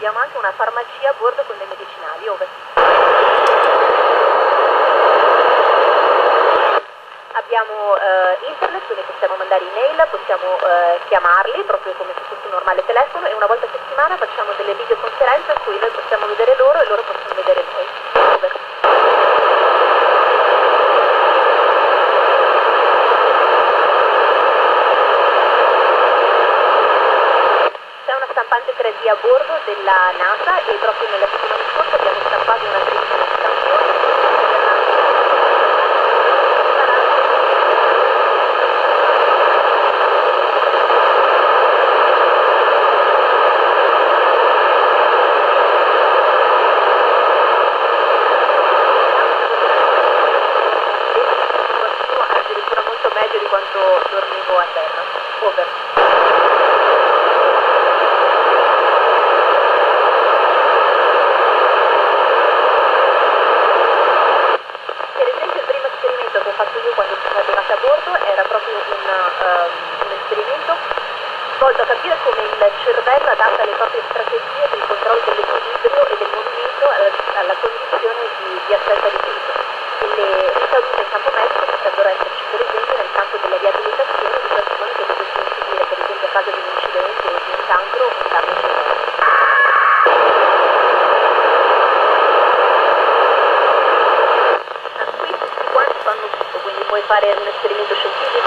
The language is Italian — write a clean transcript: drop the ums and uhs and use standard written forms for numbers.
abbiamo anche una farmacia a bordo con dei medicinali, over. Abbiamo internet, quindi possiamo mandare email, possiamo chiamarli proprio come se fosse un normale telefono e una volta a settimana facciamo delle videoconferenze in cui noi possiamo vedere loro e loro possono vedere noi. Over. C'è una stampante 3D a bordo della NASA e proprio nella settimana scorsa abbiamo stampato una trentina di campioni. Addirittura molto meglio di quanto dormivo a terra. Over. Per esempio il primo esperimento che ho fatto io quando sono arrivata a bordo era proprio un esperimento volto a capire come il cervello adatta le proprie strategie del controllo dell'equilibrio e del movimento alla condizione di assenza di peso. E le ricadute in campo medico potrebbero esserci per esempio nel campo della riabilitazione di persone che dovessero subire per esempio a causa di un incidente o di un cancro un danno cerebrale. Qui tutti quanti fanno tutto, quindi puoi fare un esperimento scientifico